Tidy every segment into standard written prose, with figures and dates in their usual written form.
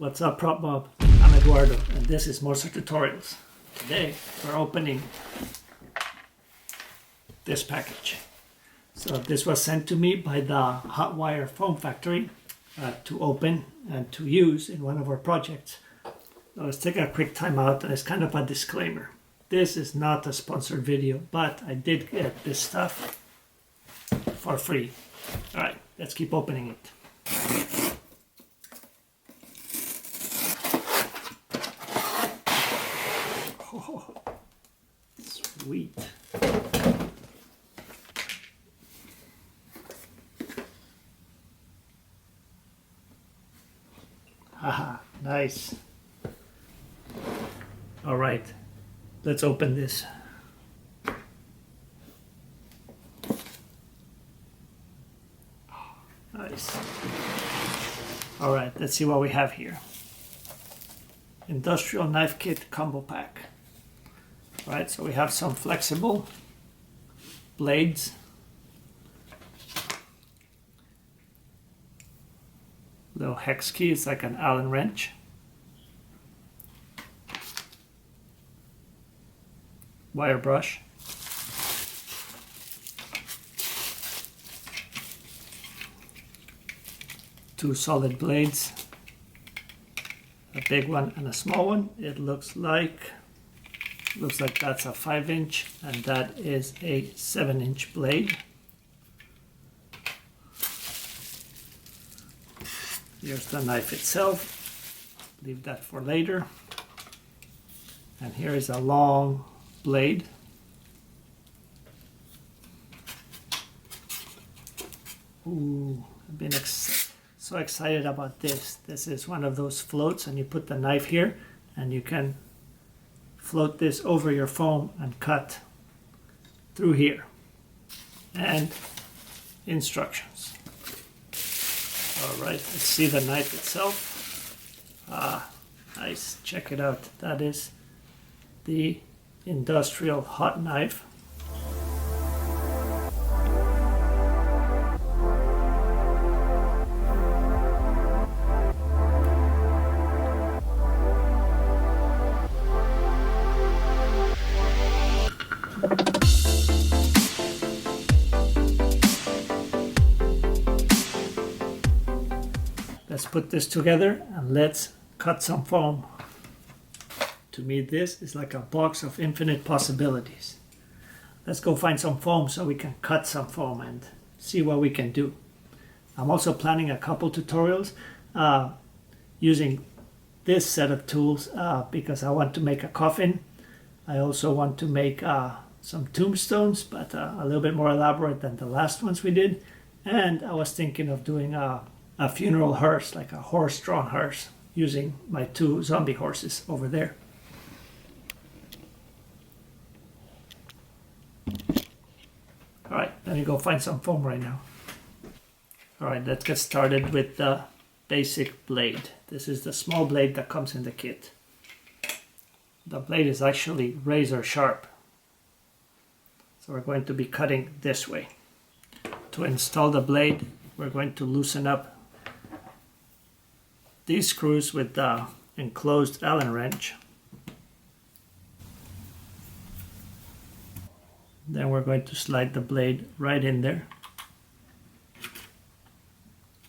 What's up, Prop Bob? I'm Eduardo, and this is Morse Tutorials. Today, we're opening this package. So this was sent to me by the Hot Wire Foam Factory to open and to use in one of our projects. So let's take a quick time out, and it's kind of a disclaimer. This is not a sponsored video, but I did get this stuff for free. All right, let's keep opening it. Oh, sweet. Haha, nice. All right, let's open this. Nice. All right, let's see what we have here. Industrial knife kit combo pack. All right, so we have some flexible blades, little hex key, it's like an Allen wrench, wire brush, two solid blades, a big one and a small one. It looks like that's a 5-inch and that is a 7-inch blade. Here's the knife itself. Leave that for later. And here is a long blade. Ooh, I've been so excited about this. This is one of those floats, and you put the knife here and you can float this over your foam and cut through here. And instructions. All right, let's see the knife itself. Nice, check it out. That is the industrial hot knife. Let's put this together and let's cut some foam. To me, this is like a box of infinite possibilities. Let's go find some foam so we can cut some foam and see what we can do. I'm also planning a couple tutorials using this set of tools because I want to make a coffin. I also want to make some tombstones, but a little bit more elaborate than the last ones we did. And I was thinking of doing a funeral hearse, like a horse-drawn hearse, using my 2 zombie horses over there. All right, let me go find some foam right now. All right, let's get started with the basic blade. This is the small blade that comes in the kit. The blade is actually razor sharp. So we're going to be cutting this way. To install the blade, we're going to loosen up these screws with the enclosed Allen wrench. Then we're going to slide the blade right in there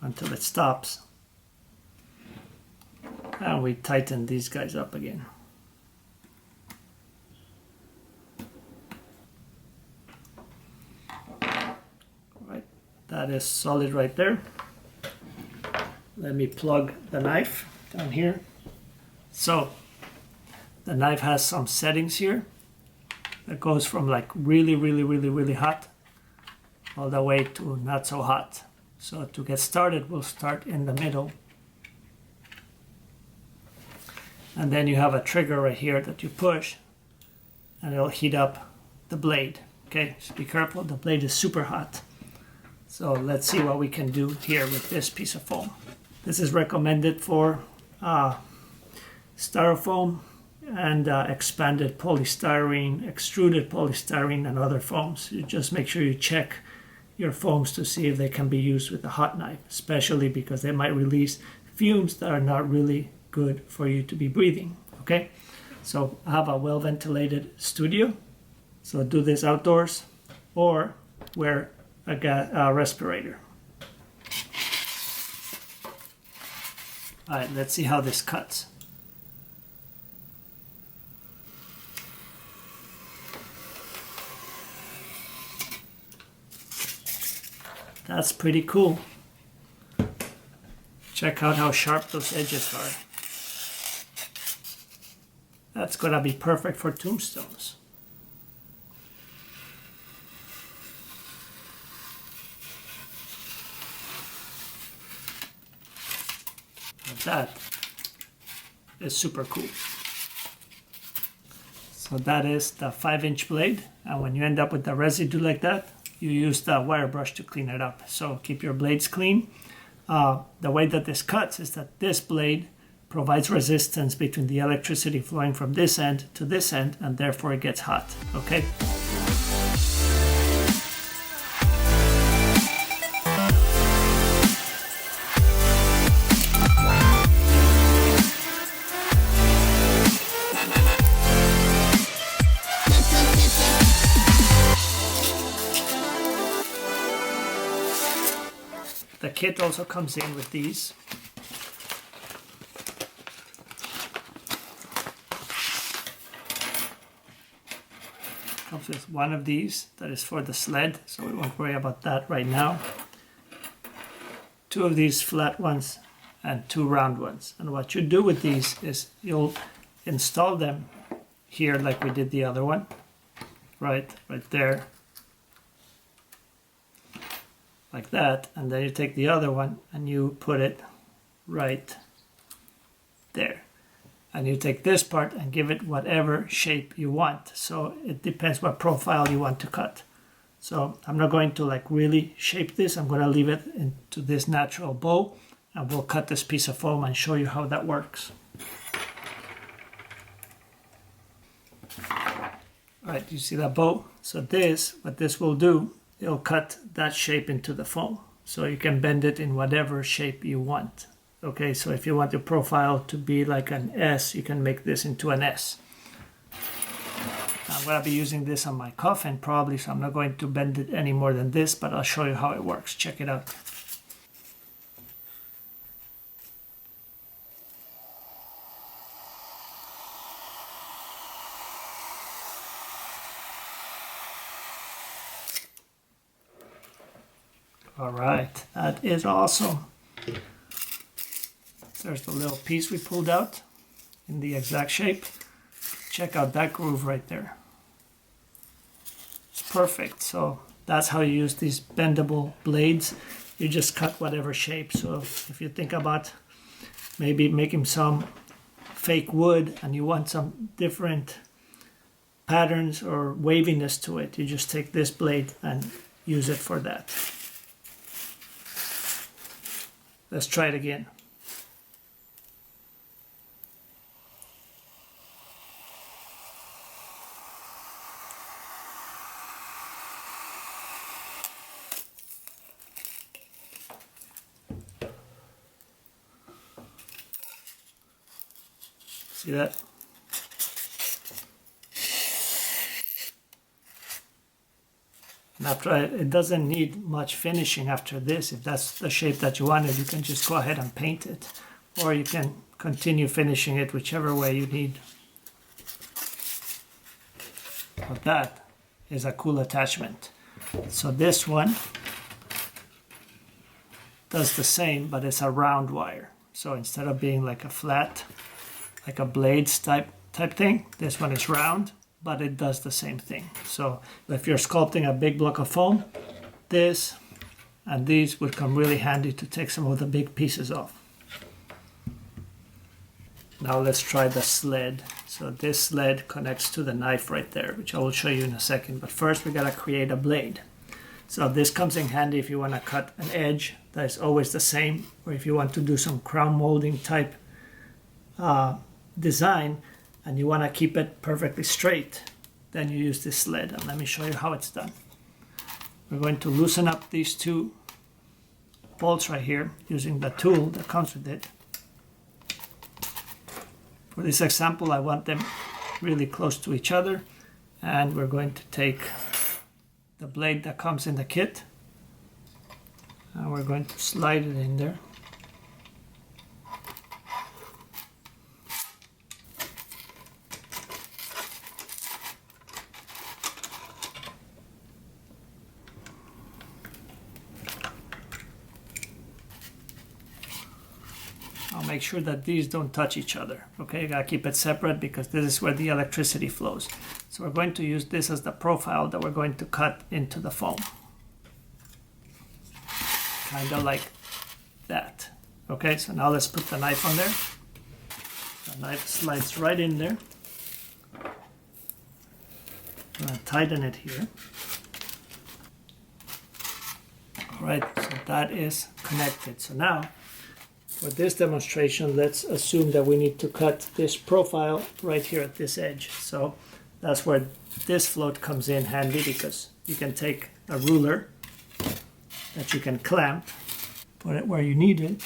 until it stops. And we tighten these guys up again. All right, that is solid right there. Let me plug the knife down here. So the knife has some settings here that goes from like really hot all the way to not so hot. So to get started, we'll start in the middle. And then you have a trigger right here that you push and it'll heat up the blade. Okay, just be careful, the blade is super hot. So let's see what we can do here with this piece of foam. This is recommended for styrofoam and expanded polystyrene, extruded polystyrene, and other foams. You just make sure you check your foams to see if they can be used with a hot knife, especially because they might release fumes that are not really good for you to be breathing, okay? So I have a well-ventilated studio, so do this outdoors or wear a respirator. All right, let's see how this cuts. That's pretty cool. Check out how sharp those edges are. That's gonna be perfect for tombstones. That is super cool. So that is the 5-inch blade, and when you end up with the residue like that, you use the wire brush to clean it up. So keep your blades clean. The way that this cuts is that this blade provides resistance between the electricity flowing from this end to this end, and therefore it gets hot, okay? The kit also comes in with these. Comes with one of these that is for the sled, so we won't worry about that right now. 2 of these flat ones and 2 round ones. And what you do with these is you'll install them here like we did the other one, right there, like that, and then you take the other one and you put it right there. And you take this part and give it whatever shape you want. So it depends what profile you want to cut. So I'm not going to like really shape this. I'm going to leave it into this natural bow, and we'll cut this piece of foam and show you how that works. All right, you see that bow? So what this will do, it'll cut that shape into the foam. So you can bend it in whatever shape you want. Okay, so if you want your profile to be like an S, you can make this into an S. I'm going to be using this on my coffin probably, so I'm not going to bend it any more than this, but I'll show you how it works. Check it out. All right, that is awesome. There's the little piece we pulled out in the exact shape. Check out that groove right there. It's perfect. So that's how you use these bendable blades. You just cut whatever shape. So if you think about maybe making some fake wood and you want some different patterns or waviness to it, you just take this blade and use it for that. Let's try it again. See that? And after it doesn't need much finishing after this. If that's the shape that you wanted, you can just go ahead and paint it. Or you can continue finishing it whichever way you need. But that is a cool attachment. So this one does the same, but it's a round wire. So instead of being like a flat, like a blades type thing, this one is round, but it does the same thing. So if you're sculpting a big block of foam, this and these would come really handy to take some of the big pieces off. Now let's try the sled. So this sled connects to the knife right there, which I will show you in a second. But first we gotta create a blade. So this comes in handy if you wanna cut an edge that is always the same, or if you want to do some crown molding type design and you want to keep it perfectly straight, then you use this sled. And let me show you how it's done. We're going to loosen up these 2 bolts right here using the tool that comes with it. For this example, I want them really close to each other, and we're going to take the blade that comes in the kit and we're going to slide it in there. I'll make sure that these don't touch each other. Okay, you gotta keep it separate because this is where the electricity flows. So we're going to use this as the profile that we're going to cut into the foam. Kind of like that. Okay, so now let's put the knife on there. The knife slides right in there. I'm gonna tighten it here. All right, so that is connected. So now, for this demonstration, let's assume that we need to cut this profile right here at this edge. So that's where this float comes in handy, because you can take a ruler that you can clamp, put it where you need it.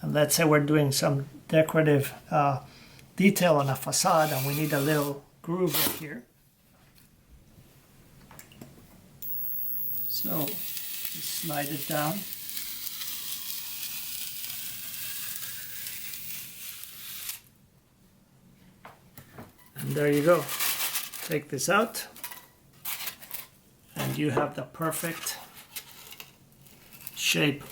And let's say we're doing some decorative detail on a facade and we need a little groove right here. So you slide it down. And there you go. Take this out and you have the perfect shape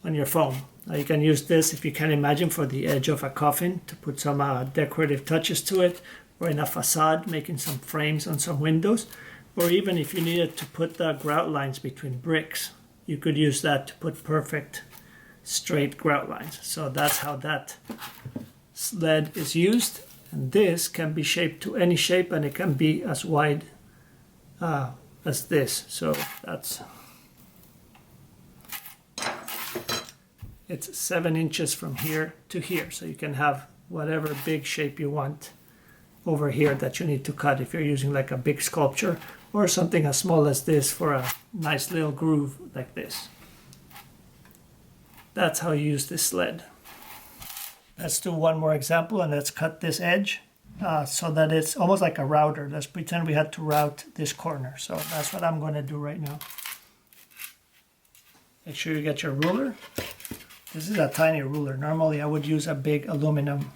on your foam. Now you can use this, if you can imagine, for the edge of a coffin to put some decorative touches to it, or in a facade making some frames on some windows, or even if you needed to put the grout lines between bricks, you could use that to put perfect straight grout lines. So that's how that sled is used. And this can be shaped to any shape, and it can be as wide as this. So it's 7 inches from here to here. So you can have whatever big shape you want over here that you need to cut if you're using like a big sculpture, or something as small as this for a nice little groove like this. That's how you use this sled. Let's do one more example, and let's cut this edge so that it's almost like a router. Let's pretend we had to route this corner. So that's what I'm going to do right now. Make sure you get your ruler. This is a tiny ruler. Normally I would use a big aluminum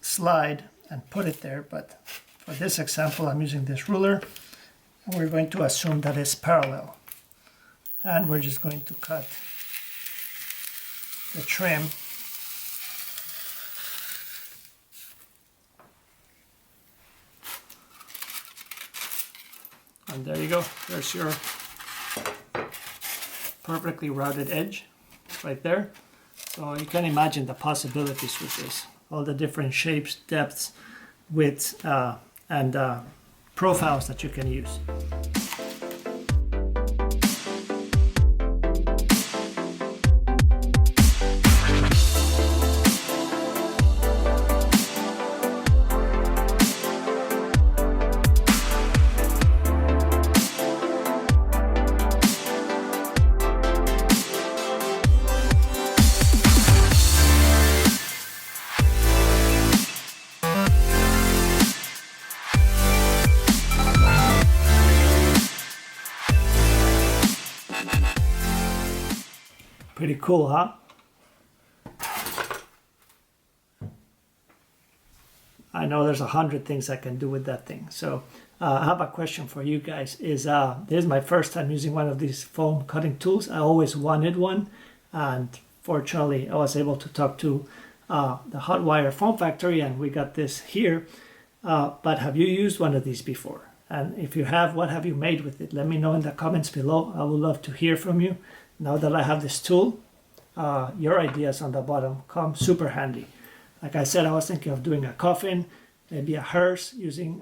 slide and put it there, but for this example I'm using this ruler, and we're going to assume that it's parallel. And we're just going to cut the trim . And there you go, there's your perfectly routed edge right there. So you can imagine the possibilities with this. All the different shapes, depths, widths, and profiles that you can use. Pretty cool, huh? I know there's 100 things I can do with that thing. So I have a question for you guys. This is my first time using one of these foam cutting tools. I always wanted one, and fortunately I was able to talk to the Hot Wire Foam Factory, and we got this here. But have you used one of these before? And if you have, what have you made with it? Let me know in the comments below. I would love to hear from you. Now that I have this tool, your ideas on the bottom come super handy. Like I said, I was thinking of doing a coffin, maybe a hearse, using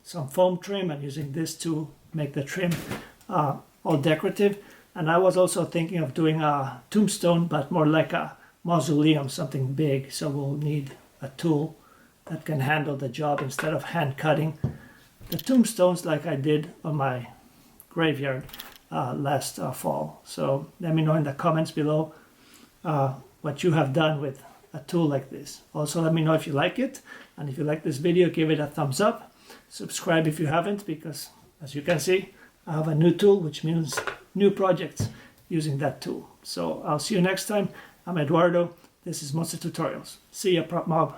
some foam trim and using this to make the trim all decorative. And I was also thinking of doing a tombstone, but more like a mausoleum, something big. So we'll need a tool that can handle the job instead of hand cutting the tombstones like I did on my graveyard last fall. So let me know in the comments below what you have done with a tool like this. Also, let me know if you like it, and if you like this video, give it a thumbs up. Subscribe if you haven't, because as you can see, I have a new tool, which means new projects using that tool. So I'll see you next time. I'm Eduardo. This is Monster Tutorials. See ya, Prop Mob.